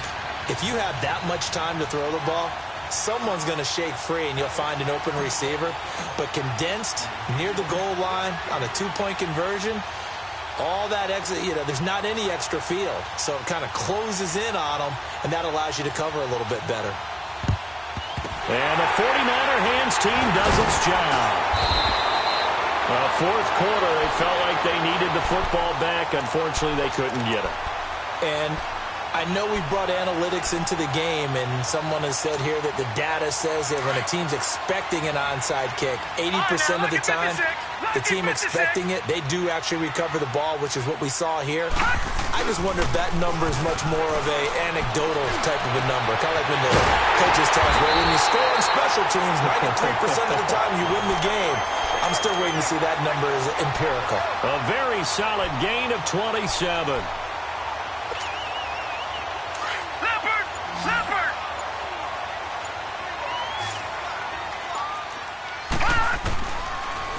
Speaker 2: if you have that much time to throw the ball, someone's going to shake free and you'll find an open receiver. But condensed near the goal line on a 2-point conversion, all that extra, there's not any extra field. So it kind of closes in on them, and that allows you to cover a little bit better.
Speaker 1: And the 49er hands team does its job. Fourth quarter, it felt like they needed the football back. Unfortunately, they couldn't get it.
Speaker 2: And I know we brought analytics into the game, and someone has said here that the data says that when a team's expecting an onside kick, 80% of the time, the team expecting it, they do actually recover the ball, which is what we saw here. I just wonder if that number is much more of a anecdotal type of a number. Kind of like when the coaches tell us, well, when you score on special teams, 93% of the time you win the game. I'm still waiting to see that number is empirical.
Speaker 1: A very solid gain of 27.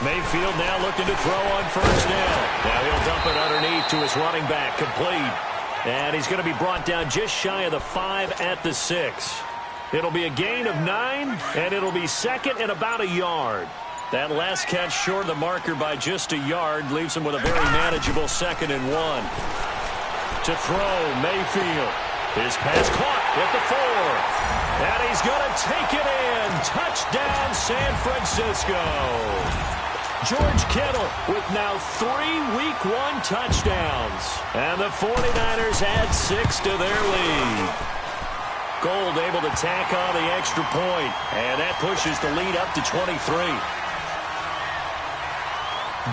Speaker 1: Mayfield now looking to throw on first down. Now he'll dump it underneath to his running back, complete. And he's going to be brought down just shy of the 5 at the 6. It'll be a gain of 9, and it'll be second and about a yard. That last catch short of the marker by just a yard leaves him with a very manageable 2nd and 1. To throw, Mayfield. His pass caught at the 4. And he's going to take it in. Touchdown, San Francisco. George Kittle with now 3 Week 1 touchdowns. And the 49ers add 6 to their lead. Gold able to tack on the extra point. And that pushes the lead up to 23.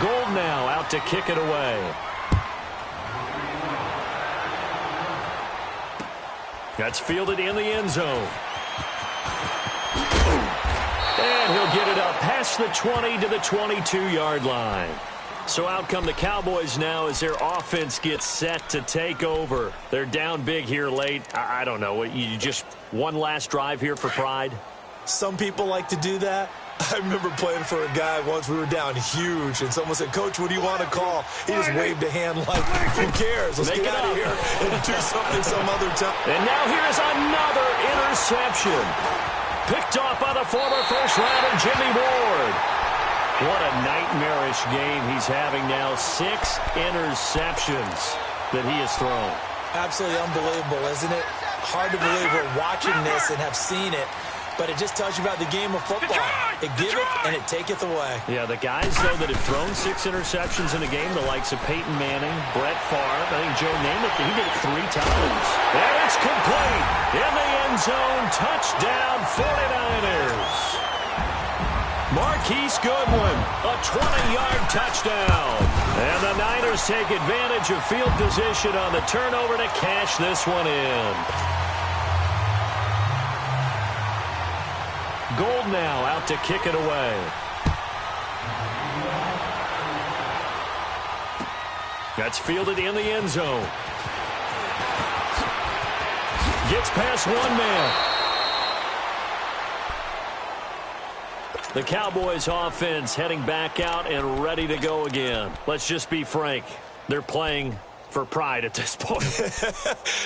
Speaker 1: Gold now out to kick it away. That's fielded in the end zone. And he'll get it up past the 20 to the 22-yard line. So out come the Cowboys now as their offense gets set to take over. They're down big here late. I don't know. You just one last drive here for pride?
Speaker 2: Some people like to do that. I remember playing for a guy once. We were down huge, and someone said, "Coach, what do you want to call?" He just waved a hand like, "Who cares? Let's get out of here and do something some other time."
Speaker 1: And now here's another interception. Picked off by the former first-rounder Jimmy Ward. What a nightmarish game he's having now. 6 interceptions that he has thrown.
Speaker 2: Absolutely unbelievable, isn't it? Hard to believe we're watching this and have seen it. But it just tells you about the game of football. It giveth and it taketh away.
Speaker 1: Yeah, the guys, though, that have thrown 6 interceptions in a game, the likes of Peyton Manning, Brett Favre, I think Joe Namath, he did it 3 times. And it's complete. In the end zone, touchdown 49ers. Marquise Goodwin, a 20-yard touchdown. And the Niners take advantage of field position on the turnover to cash this one in. Gold now out to kick it away. That's fielded in the end zone. Gets past one man. The Cowboys offense heading back out and ready to go again. Let's just be frank. They're playing for pride at this point.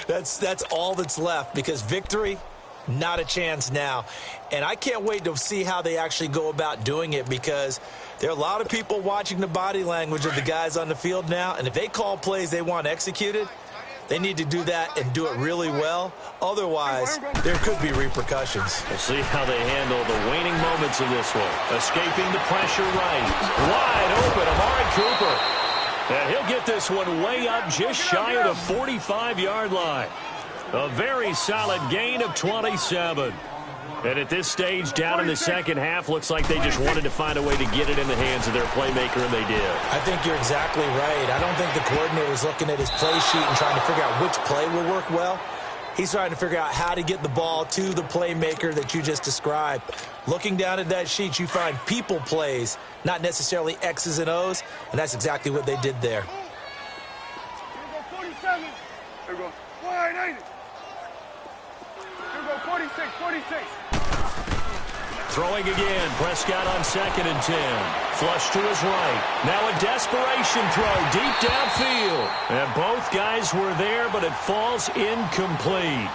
Speaker 2: That's all that's left, because victory Not a chance now. And I can't wait to see how they actually go about doing it, because there are a lot of people watching the body language of the guys on the field now, and if they call plays they want executed, they need to do that and do it really well. Otherwise, there could be repercussions.
Speaker 1: We'll see how they handle the waning moments of this one. Escaping the pressure right. Wide open, Amari Cooper. And he'll get this one way up just shy of the 45-yard line. A very solid gain of 27. And at this stage, down in the second half, looks like they just wanted to find a way to get it in the hands of their playmaker, and they did.
Speaker 2: I think you're exactly right. I don't think the coordinator's looking at his play sheet and trying to figure out which play will work well. He's trying to figure out how to get the ball to the playmaker that you just described. Looking down at that sheet, you find people plays, not necessarily X's and O's, and that's exactly what they did there.
Speaker 3: Here we go, 47. Here we go, 180. Here we go, 46, 46.
Speaker 1: Throwing again, Prescott on 2nd and 10. Flush to his right. Now a desperation throw deep downfield. And both guys were there, but it falls incomplete.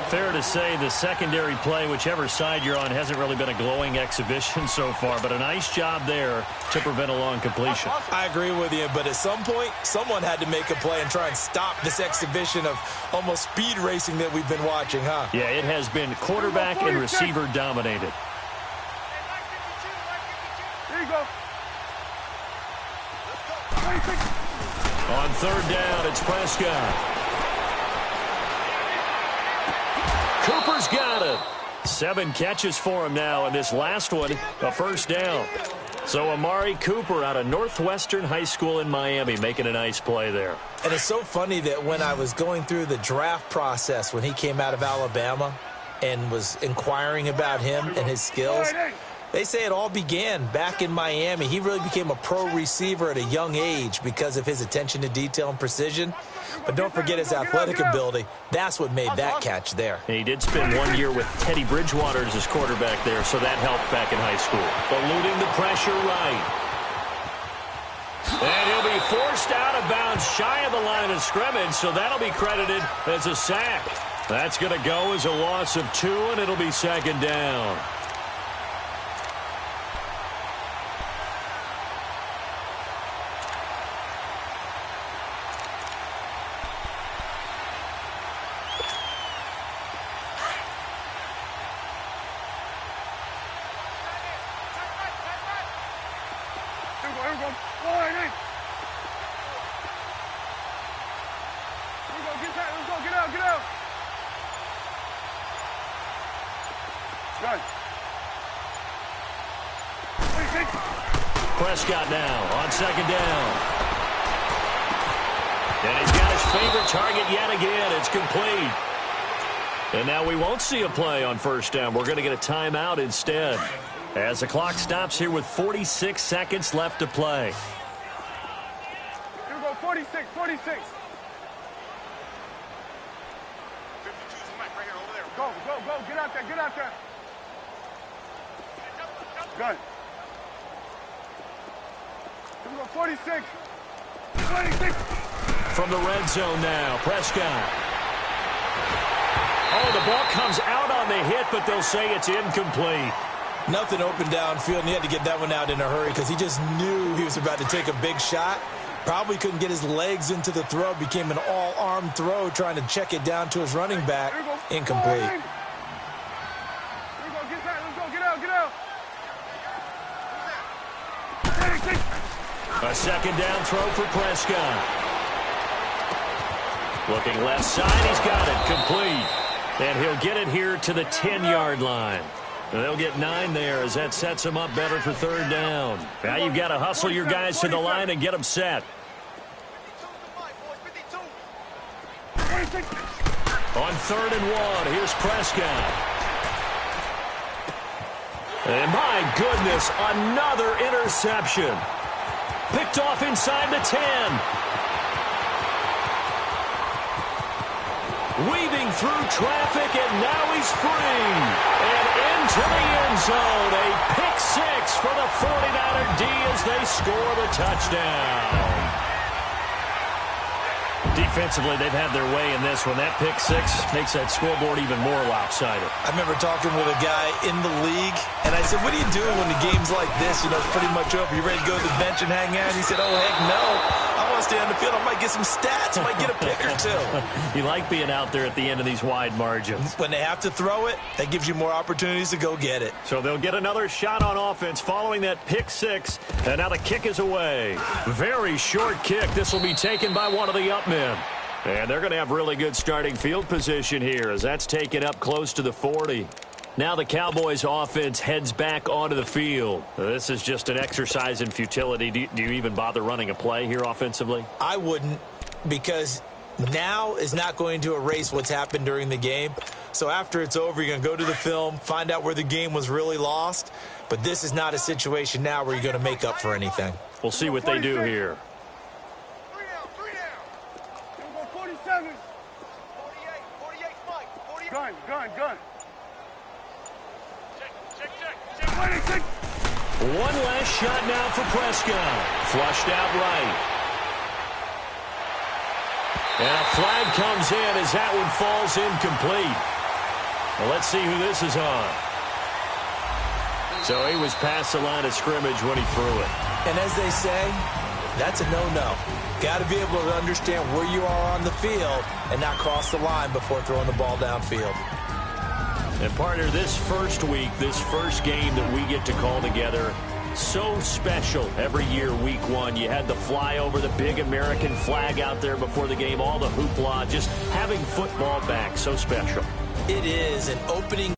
Speaker 1: Fair to say the secondary play, whichever side you're on, hasn't really been a glowing exhibition so far, but a nice job there to prevent a long completion.
Speaker 2: I agree with you, but at some point, someone had to make a play and try and stop this exhibition of almost speed racing that we've been watching, huh?
Speaker 1: Yeah, it has been quarterback and receiver dominated.
Speaker 3: Here you go. 26.
Speaker 1: On 3rd down, it's Prescott. Cooper's got it. 7 catches for him now, and this last one, a first down. So Amari Cooper out of Northwestern High School in Miami making a nice play there.
Speaker 2: And it's so funny that when I was going through the draft process when he came out of Alabama and was inquiring about him and his skills, they say it all began back in Miami. He really became a pro receiver at a young age because of his attention to detail and precision. But don't forget his athletic ability. That's what made that catch there.
Speaker 1: And he did spend 1 year with Teddy Bridgewater as his quarterback there, so that helped back in high school. Eluding the pressure right. And he'll be forced out of bounds shy of the line of scrimmage, so that'll be credited as a sack. That's going to go as a loss of 2, and it'll be 2nd down. Prescott now on 2nd down. And he's got his favorite target yet again. It's complete. And now we won't see a play on 1st down. We're going to get a timeout instead, as the clock stops here with 46 seconds left to play.
Speaker 3: Here we go, 46, 46. Go, go, go. Get out there, get out there. Good. Here we go, 46. 26.
Speaker 1: From the red zone now, Prescott. Oh, the ball comes out on the hit, but they'll say it's incomplete.
Speaker 2: Nothing open downfield, and he had to get that one out in a hurry because he just knew he was about to take a big shot. Probably couldn't get his legs into the throw. Became an all-arm throw trying to check it down to his running back. Incomplete.
Speaker 3: Here we go, get that. Let's go, get out, get out. 36.
Speaker 1: A 2nd down throw for Prescott. Looking left side, he's got it, complete. And he'll get it here to the 10-yard line. And they'll get 9 there as that sets him up better for 3rd down. Now you've got to hustle your guys to the line and get them set.
Speaker 3: 26.
Speaker 1: On 3rd and 1, here's Prescott. And my goodness, another interception. Picked off inside the 10. Weaving through traffic, and now he's free. And into the end zone. A pick 6 for the 49er D as they score the touchdown.
Speaker 4: Defensively, they've had their way in this one. That pick six makes that scoreboard even more lopsided.
Speaker 2: I remember talking with a guy in the league, and I said, what are you doing when the game's like this? You know, it's pretty much over. You ready to go to the bench and hang out? And he said, oh, heck no. I want to stay on the field. I might get some stats. I might get a pick or two.
Speaker 4: You like being out there at the end of these wide margins.
Speaker 2: When they have to throw it, that gives you more opportunities to go get it.
Speaker 1: So they'll get another shot on offense following that pick six. And now the kick is away. Very short kick. This will be taken by one of the up men. And they're going to have really good starting field position here as that's taken up close to the 40. Now the Cowboys offense heads back onto the field. This is just an exercise in futility. Do you even bother running a play here offensively?
Speaker 2: I wouldn't, because now is not going to erase what's happened during the game. So after it's over, you're going to go to the film, find out where the game was really lost. But this is not a situation now where you're going to make up for anything.
Speaker 1: We'll see what they do here.
Speaker 3: 47. 48, Mike. 48. Gun. Check.
Speaker 1: One last shot now for Prescott. Flushed out right. And a flag comes in as that one falls incomplete. Well, let's see who this is on. So he was past the line of scrimmage when he threw it.
Speaker 2: And as they say, that's a no-no. Got to be able to understand where you are on the field and not cross the line before throwing the ball downfield.
Speaker 1: And partner, this first week, this first game that we get to call together, so special every year, week one. You had the flyover, the big American flag out there before the game, all the hoopla, just having football back, so special.
Speaker 2: It is an opening